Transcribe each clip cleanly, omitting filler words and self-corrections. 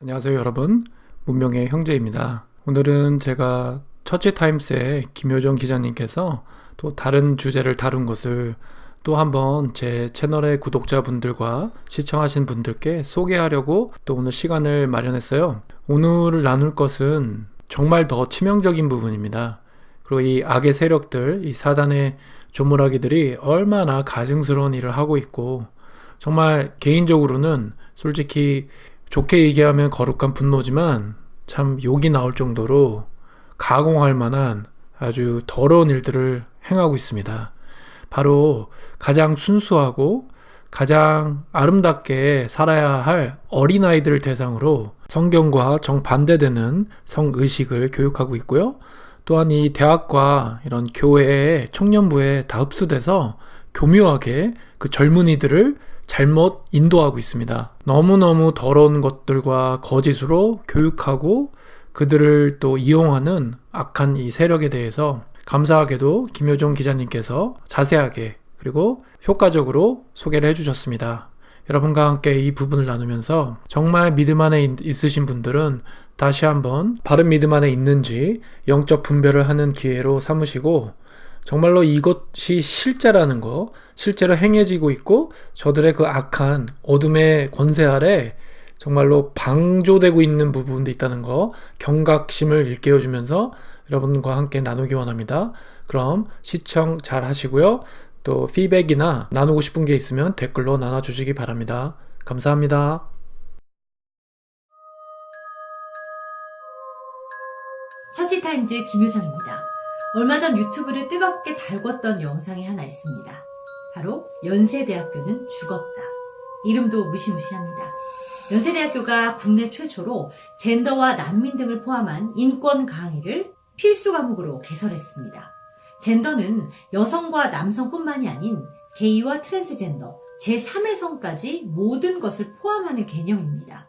안녕하세요 여러분, 문명의 형제입니다. 오늘은 제가 처치타임스의 김효정 기자님께서 또 다른 주제를 다룬 것을 또 한번 제 채널의 구독자분들과 시청하신 분들께 소개하려고 또 오늘 시간을 마련했어요. 오늘 나눌 것은 정말 더 치명적인 부분입니다. 그리고 이 악의 세력들, 이 사단의 조물아기들이 얼마나 가증스러운 일을 하고 있고, 정말 개인적으로는 솔직히 좋게 얘기하면 거룩한 분노지만 참 욕이 나올 정도로 가공할 만한 아주 더러운 일들을 행하고 있습니다. 바로 가장 순수하고 가장 아름답게 살아야 할 어린아이들을 대상으로 성경과 정반대되는 성의식을 교육하고 있고요. 또한 이 대학과 이런 교회의 청년부에 다 흡수돼서 교묘하게 그 젊은이들을 잘못 인도하고 있습니다. 너무너무 더러운 것들과 거짓으로 교육하고 그들을 또 이용하는 악한 이 세력에 대해서 감사하게도 김효정 기자님께서 자세하게 그리고 효과적으로 소개를 해주셨습니다. 여러분과 함께 이 부분을 나누면서 정말 믿음 안에 있으신 분들은 다시 한번 바른 믿음 안에 있는지 영적 분별을 하는 기회로 삼으시고, 정말로 이것이 실제라는 거, 실제로 행해지고 있고 저들의 그 악한 어둠의 권세 아래 정말로 방조되고 있는 부분도 있다는 거, 경각심을 일깨워주면서 여러분과 함께 나누기 원합니다. 그럼 시청 잘 하시고요. 또 피드백이나 나누고 싶은 게 있으면 댓글로 나눠주시기 바랍니다. 감사합니다. 처치타임즈 김효정입니다. 얼마 전 유튜브를 뜨겁게 달궜던 영상이 하나 있습니다. 바로 연세대학교는 죽었다. 이름도 무시무시합니다. 연세대학교가 국내 최초로 젠더와 난민 등을 포함한 인권 강의를 필수 과목으로 개설했습니다. 젠더는 여성과 남성뿐만이 아닌 게이와 트랜스젠더, 제3의 성까지 모든 것을 포함하는 개념입니다.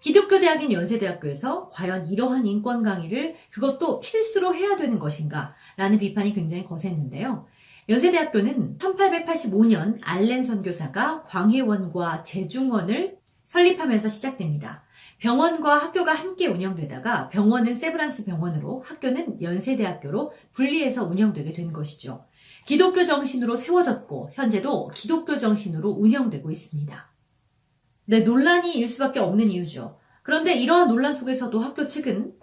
기독교 대학인 연세대학교에서 과연 이러한 인권 강의를 그것도 필수로 해야 되는 것인가? 라는 비판이 굉장히 거셌는데요. 연세대학교는 1885년 알렌 선교사가 광해원과 제중원을 설립하면서 시작됩니다. 병원과 학교가 함께 운영되다가 병원은 세브란스 병원으로, 학교는 연세대학교로 분리해서 운영되게 된 것이죠. 기독교 정신으로 세워졌고 현재도 기독교 정신으로 운영되고 있습니다. 네, 논란이 일 수밖에 없는 이유죠. 그런데 이러한 논란 속에서도 학교 측은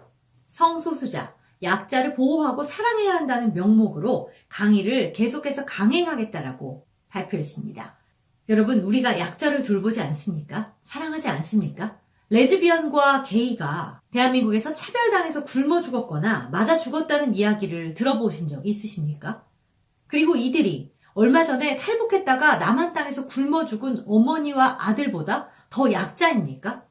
성소수자, 약자를 보호하고 사랑해야 한다는 명목으로 강의를 계속해서 강행하겠다라고 발표했습니다. 여러분, 우리가 약자를 돌보지 않습니까? 사랑하지 않습니까? 레즈비언과 게이가 대한민국에서 차별당해서 굶어 죽었거나 맞아 죽었다는 이야기를 들어보신 적이 있으십니까? 그리고 이들이 얼마 전에 탈북했다가 남한 땅에서 굶어 죽은 어머니와 아들보다 더 약자입니까?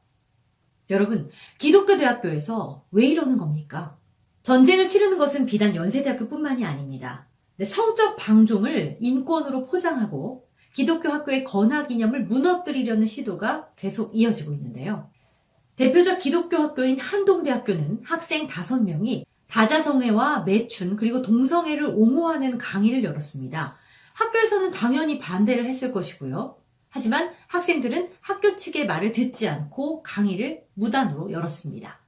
여러분, 기독교 대학교에서 왜 이러는 겁니까? 전쟁을 치르는 것은 비단 연세대학교뿐만이 아닙니다. 성적 방종을 인권으로 포장하고 기독교 학교의 건학 이념을 무너뜨리려는 시도가 계속 이어지고 있는데요. 대표적 기독교 학교인 한동대학교는 학생 5명이 다자성애와 매춘 그리고 동성애를 옹호하는 강의를 열었습니다. 학교에서는 당연히 반대를 했을 것이고요. 하지만 학생들은 학교 측의 말을 듣지 않고 강의를 무단으로 열었습니다.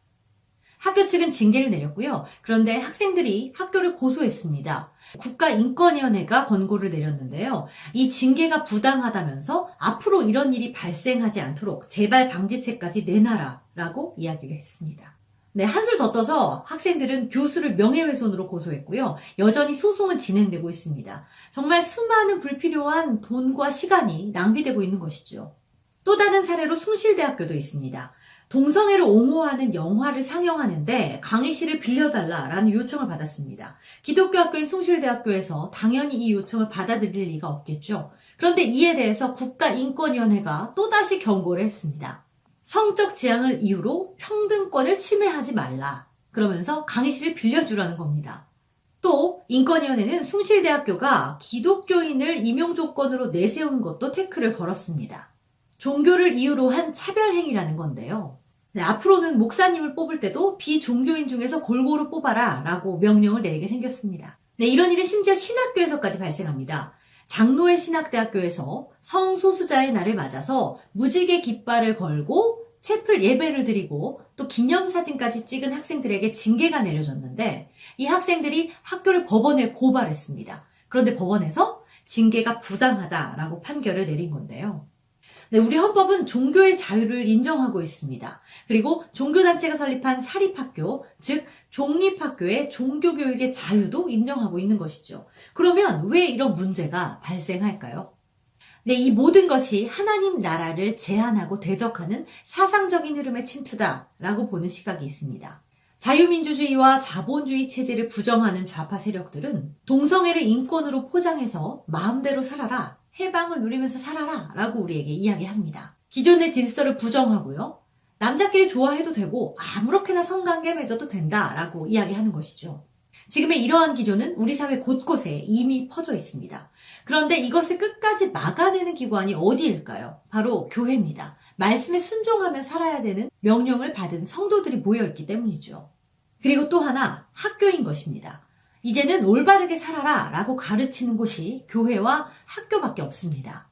학교 측은 징계를 내렸고요. 그런데 학생들이 학교를 고소했습니다. 국가인권위원회가 권고를 내렸는데요. 이 징계가 부당하다면서 앞으로 이런 일이 발생하지 않도록 재발 방지책까지 내놔라라고 이야기를 했습니다. 네, 한술 더 떠서 학생들은 교수를 명예훼손으로 고소했고요. 여전히 소송은 진행되고 있습니다. 정말 수많은 불필요한 돈과 시간이 낭비되고 있는 것이죠. 또 다른 사례로 숭실대학교도 있습니다. 동성애를 옹호하는 영화를 상영하는데 강의실을 빌려달라라는 요청을 받았습니다. 기독교 학교인 숭실대학교에서 당연히 이 요청을 받아들일 리가 없겠죠. 그런데 이에 대해서 국가인권위원회가 또다시 경고를 했습니다. 성적 지향을 이유로 평등권을 침해하지 말라. 그러면서 강의실을 빌려주라는 겁니다. 또 인권위원회는 숭실대학교가 기독교인을 임용 조건으로 내세운 것도 태클을 걸었습니다. 종교를 이유로 한 차별행위라는 건데요. 네, 앞으로는 목사님을 뽑을 때도 비종교인 중에서 골고루 뽑아라 라고 명령을 내리게 생겼습니다. 네, 이런 일은 심지어 신학교에서까지 발생합니다. 장로의 신학대학교에서 성소수자의 날을 맞아서 무지개 깃발을 걸고 채플 예배를 드리고 또 기념사진까지 찍은 학생들에게 징계가 내려졌는데 이 학생들이 학교를 법원에 고발했습니다. 그런데 법원에서 징계가 부당하다라고 판결을 내린 건데요. 네, 우리 헌법은 종교의 자유를 인정하고 있습니다. 그리고 종교단체가 설립한 사립학교, 즉 종립학교의 종교교육의 자유도 인정하고 있는 것이죠. 그러면 왜 이런 문제가 발생할까요? 네, 이 모든 것이 하나님 나라를 제한하고 대적하는 사상적인 흐름의 침투다라고 보는 시각이 있습니다. 자유민주주의와 자본주의 체제를 부정하는 좌파 세력들은 동성애를 인권으로 포장해서 마음대로 살아라, 해방을 누리면서 살아라 라고 우리에게 이야기합니다. 기존의 질서를 부정하고요. 남자끼리 좋아해도 되고 아무렇게나 성관계 맺어도 된다라고 이야기하는 것이죠. 지금의 이러한 기조는 우리 사회 곳곳에 이미 퍼져 있습니다. 그런데 이것을 끝까지 막아내는 기관이 어디일까요? 바로 교회입니다. 말씀에 순종하며 살아야 되는 명령을 받은 성도들이 모여있기 때문이죠. 그리고 또 하나 학교인 것입니다. 이제는 올바르게 살아라 라고 가르치는 곳이 교회와 학교밖에 없습니다.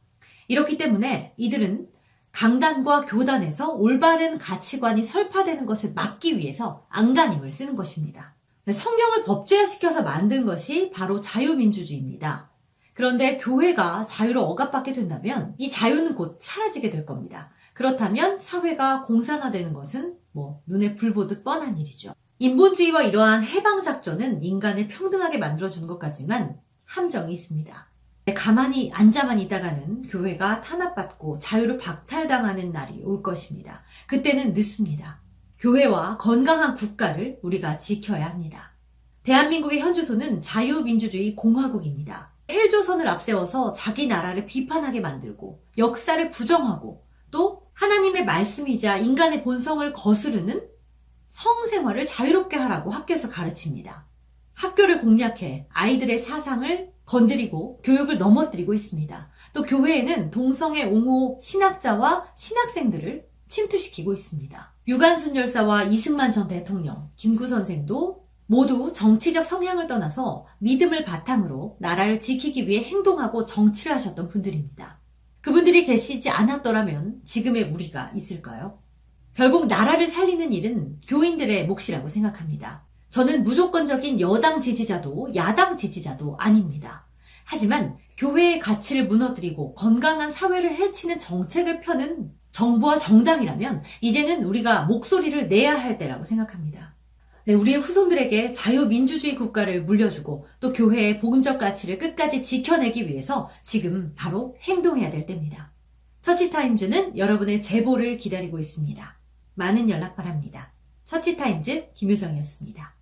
이렇기 때문에 이들은 강단과 교단에서 올바른 가치관이 설파되는 것을 막기 위해서 안간힘을 쓰는 것입니다. 성경을 법제화시켜서 만든 것이 바로 자유민주주의입니다. 그런데 교회가 자유를 억압받게 된다면 이 자유는 곧 사라지게 될 겁니다. 그렇다면 사회가 공산화되는 것은 눈에 불 보듯 뻔한 일이죠. 인본주의와 이러한 해방작전은 인간을 평등하게 만들어주는 것 같지만 함정이 있습니다. 가만히 앉아만 있다가는 교회가 탄압받고 자유를 박탈당하는 날이 올 것입니다. 그때는 늦습니다. 교회와 건강한 국가를 우리가 지켜야 합니다. 대한민국의 현 주소는 자유민주주의 공화국입니다. 헬조선을 앞세워서 자기 나라를 비판하게 만들고 역사를 부정하고 또 하나님의 말씀이자 인간의 본성을 거스르는 성생활을 자유롭게 하라고 학교에서 가르칩니다. 학교를 공략해 아이들의 사상을 건드리고 교육을 넘어뜨리고 있습니다. 또 교회에는 동성애 옹호 신학자와 신학생들을 침투시키고 있습니다. 유관순 열사와 이승만 전 대통령, 김구 선생도 모두 정치적 성향을 떠나서 믿음을 바탕으로 나라를 지키기 위해 행동하고 정치를 하셨던 분들입니다. 그분들이 계시지 않았더라면 지금의 우리가 있을까요? 결국 나라를 살리는 일은 교인들의 몫이라고 생각합니다. 저는 무조건적인 여당 지지자도 야당 지지자도 아닙니다. 하지만 교회의 가치를 무너뜨리고 건강한 사회를 해치는 정책을 펴는 정부와 정당이라면 이제는 우리가 목소리를 내야 할 때라고 생각합니다. 네, 우리의 후손들에게 자유민주주의 국가를 물려주고 또 교회의 복음적 가치를 끝까지 지켜내기 위해서 지금 바로 행동해야 될 때입니다. 처치타임즈는 여러분의 제보를 기다리고 있습니다. 많은 연락 바랍니다. 처치타임즈 김효정이었습니다.